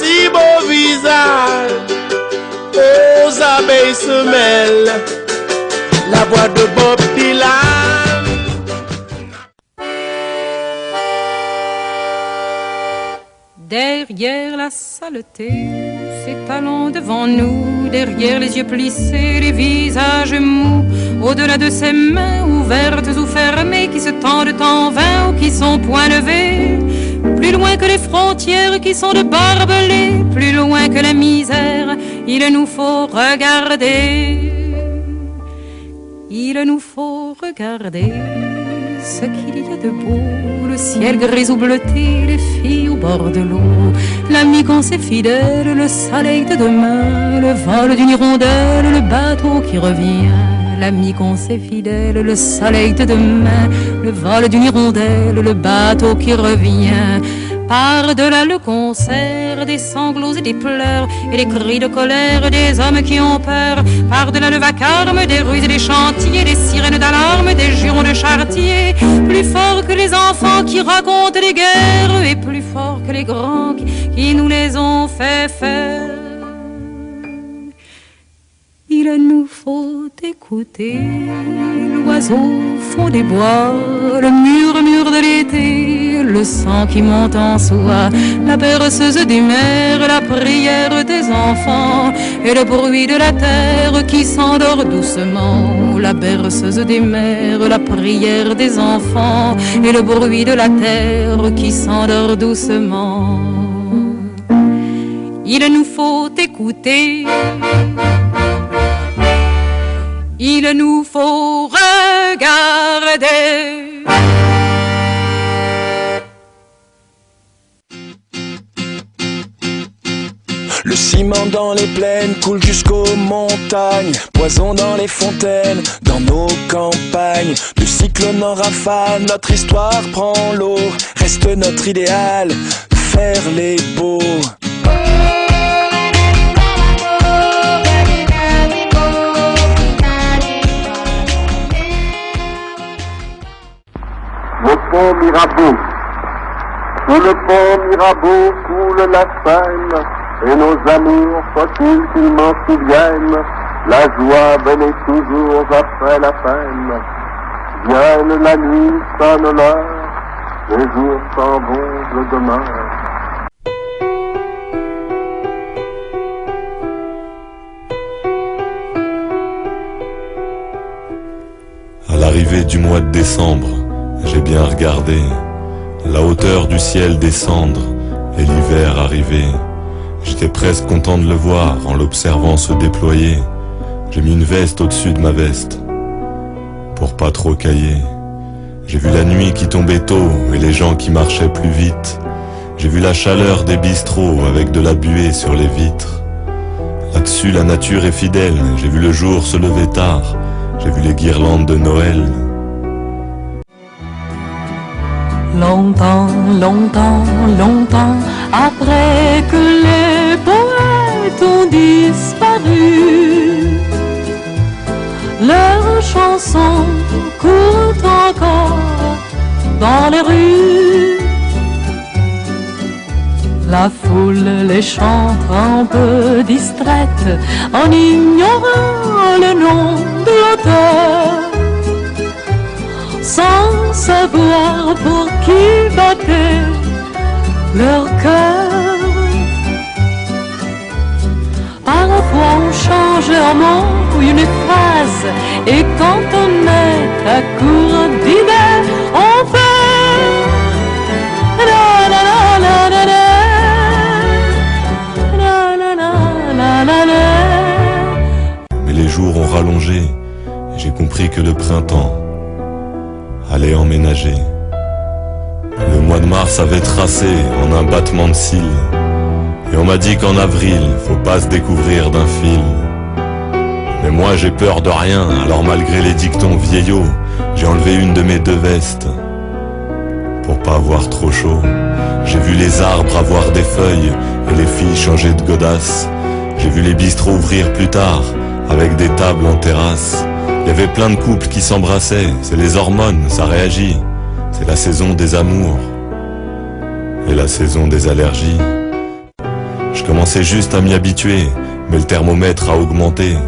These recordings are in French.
si beau visage aux abeilles semelles, la voix de Bob Dylan. Derrière la saleté s'étalant devant nous, derrière les yeux plissés, les visages mous, au-delà de ces mains ouvertes ou fermées qui se tendent en vain ou qui sont point levées, plus loin que les frontières qui sont de barbelés, plus loin que la misère, il nous faut regarder. Il nous faut regarder ce qu'il y a de beau, le ciel gris ou bleuté, les filles au bord de l'eau, l'ami qu'on s'est fidèle, le soleil de demain, le vol d'une hirondelle, le bateau qui revient. L'ami qu'on s'est fidèle, le soleil de demain, le vol d'une hirondelle, le bateau qui revient. Par-delà le concert des sanglots et des pleurs et des cris de colère des hommes qui ont peur, par-delà le vacarme des rues et des chantiers, des sirènes d'alarme, des jurons de chartier, plus fort que les enfants qui racontent les guerres et plus fort que les grands qui nous les ont fait faire. Il nous faut écouter l'oiseau au fond des bois, le murmure de l'été, le sang qui monte en soi, la berceuse des mers, la prière des enfants et le bruit de la terre qui s'endort doucement. La berceuse des mers, la prière des enfants et le bruit de la terre qui s'endort doucement. Il nous faut écouter. Il nous faut regarder. Le ciment dans les plaines coule jusqu'aux montagnes, poison dans les fontaines, dans nos campagnes. De cyclone en rafale, notre histoire prend l'eau. Reste notre idéal, faire les beaux. Le pont Mirabeau. Sous le pont Mirabeau coule la Seine, et nos amours, faut-il qu'ils m'en souviennent, la joie venait toujours après la peine. Vienne la nuit, sonne l'heure, les jours s'en vont, je demeure. À l'arrivée du mois de décembre, j'ai bien regardé la hauteur du ciel descendre et l'hiver arriver. J'étais presque content de le voir en l'observant se déployer. J'ai mis une veste au-dessus de ma veste pour pas trop cailler. J'ai vu la nuit qui tombait tôt et les gens qui marchaient plus vite. J'ai vu la chaleur des bistrots avec de la buée sur les vitres. Là-dessus la nature est fidèle, j'ai vu le jour se lever tard. J'ai vu les guirlandes de Noël. Longtemps, longtemps, longtemps après que les poètes ont disparu, leurs chansons courent encore dans les rues. La foule les chante un peu distraite en ignorant le nom de l'auteur, sans savoir pour qui battait leur cœur. Parfois on change un mot ou une phrase, et quand on est à court d'idées, on fait la la la la la la la la la la la. Mais les jours ont rallongé, et j'ai compris que le printemps allait emménager. Le mois de mars avait tracé en un battement de cils, et on m'a dit qu'en avril, faut pas se découvrir d'un fil. Mais moi j'ai peur de rien, alors malgré les dictons vieillots, j'ai enlevé une de mes deux vestes pour pas avoir trop chaud. J'ai vu les arbres avoir des feuilles et les filles changer de godasses. J'ai vu les bistrots ouvrir plus tard avec des tables en terrasse. Il y avait plein de couples qui s'embrassaient, c'est les hormones, ça réagit. C'est la saison des amours et la saison des allergies. Je Je commençais juste à m'y habituer, mais le thermomètre a augmenté.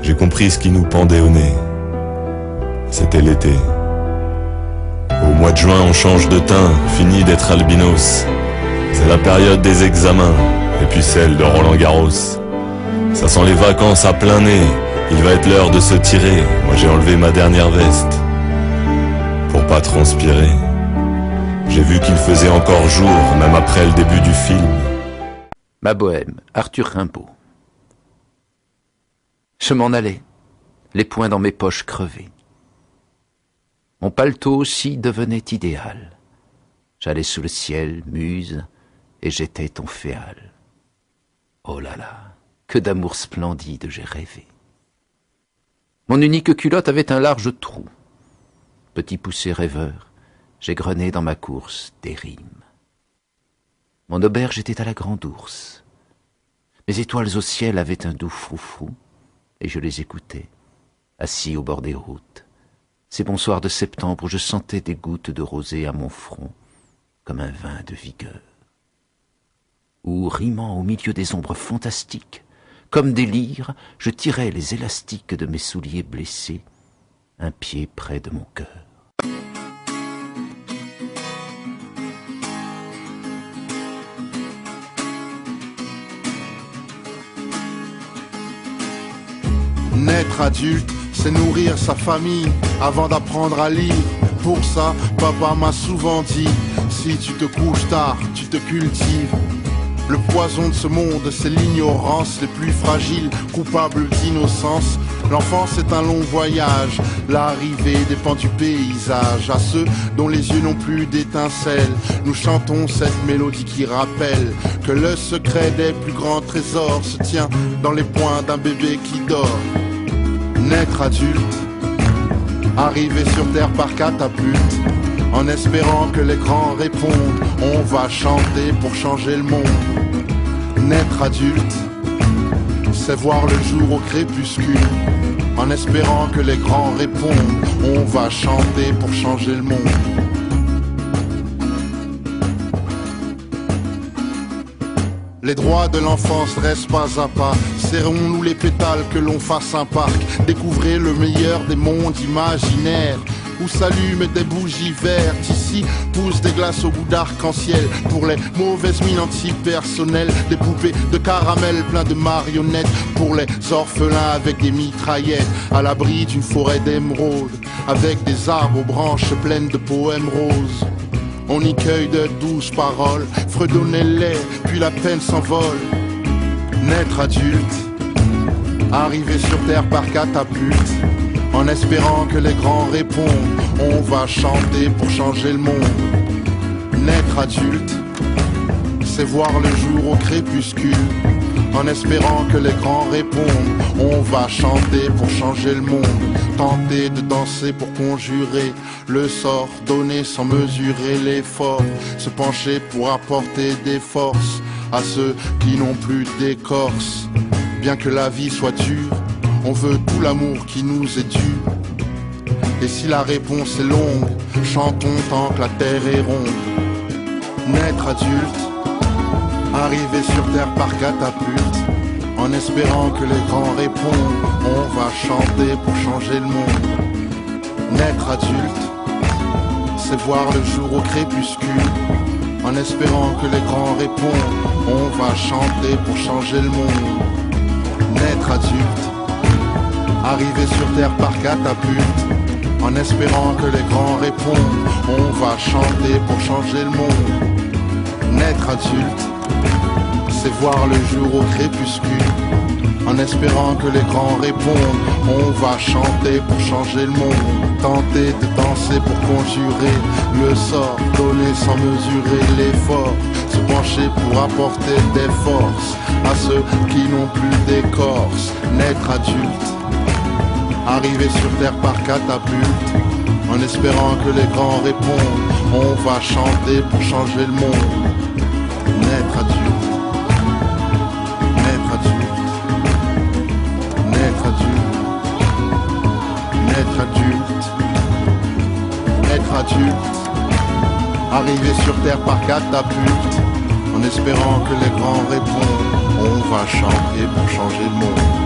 J'ai compris ce qui nous pendait au nez. C'était l'été. Au mois de juin, on change de teint, fini d'être albinos. C'est la période des examens, et puis celle de Roland Garros. Ça sent les vacances à plein nez, il va être l'heure de se tirer. Moi j'ai enlevé ma dernière veste, pour pas transpirer. J'ai vu qu'il faisait encore jour, même après le début du film. Ma bohème, Arthur Rimbaud. Je m'en allais, les poings dans mes poches crevées. Mon paletot aussi devenait idéal. J'allais sous le ciel, muse, et j'étais ton féal. Oh là là, que d'amour splendide j'ai rêvé. Mon unique culotte avait un large trou. Petit poussé rêveur, j'égrenais dans ma course des rimes. Mon auberge était à la grande ours. Mes étoiles au ciel avaient un doux froufrou, et je les écoutais, assis au bord des routes. Ces bons soirs de septembre où je sentais des gouttes de rosée à mon front, comme un vin de vigueur. Où, rimant au milieu des ombres fantastiques, comme des lyres, je tirais les élastiques de mes souliers blessés, un pied près de mon cœur. Naître adulte, c'est nourrir sa famille avant d'apprendre à lire. Pour ça, papa m'a souvent dit, si tu te couches tard, tu te cultives. Le poison de ce monde, c'est l'ignorance, les plus fragiles, coupables d'innocence. L'enfance est un long voyage, l'arrivée dépend du paysage. À ceux dont les yeux n'ont plus d'étincelles, nous chantons cette mélodie qui rappelle que le secret des plus grands trésors se tient dans les poings d'un bébé qui dort. Naître adulte, arriver sur terre par catapulte, en espérant que les grands répondent, on va chanter pour changer le monde. Naître adulte, c'est voir le jour au crépuscule, en espérant que les grands répondent, on va chanter pour changer le monde. Les droits de l'enfance restent pas à pas. Serrons-nous les pétales que l'on fasse un parc. Découvrez le meilleur des mondes imaginaires où s'allument des bougies vertes. Ici poussent des glaces au goût d'arc-en-ciel pour les mauvaises mines antipersonnelles. Des poupées de caramel plein de marionnettes pour les orphelins avec des mitraillettes. À l'abri d'une forêt d'émeraude avec des arbres aux branches pleines de poèmes roses. On y cueille de douces paroles, fredonnez-les, puis la peine s'envole. Naître adulte, arriver sur terre par catapulte, en espérant que les grands répondent, on va chanter pour changer le monde. Naître adulte, c'est voir le jour au crépuscule, en espérant que les grands répondent, on va chanter pour changer le monde. Tenter de danser pour conjurer le sort, donner sans mesurer l'effort, se pencher pour apporter des forces à ceux qui n'ont plus d'écorce. Bien que la vie soit dure, on veut tout l'amour qui nous est dû. Et si la réponse est longue, chantons tant que la terre est ronde. Naître adulte, arriver sur terre par catapulte, en espérant que les grands répondent, on va chanter pour changer le monde. Naître adulte, c'est voir le jour au crépuscule, en espérant que les grands répondent, on va chanter pour changer le monde. Naître adulte, arriver sur terre par catapulte, en espérant que les grands répondent, on va chanter pour changer le monde. Naître adulte, c'est voir le jour au crépuscule, en espérant que les grands répondent, on va chanter pour changer le monde. Tenter de danser pour conjurer le sort, donner sans mesurer l'effort, se pencher pour apporter des forces à ceux qui n'ont plus d'écorce. Naître adulte, arriver sur terre par catapulte, en espérant que les grands répondent, on va chanter pour changer le monde. Naître adulte, naître adulte, naître adulte, naître adulte, naître adulte, arriver sur terre par catapulte, en espérant que les grands répondent, On va chanter pour changer le monde.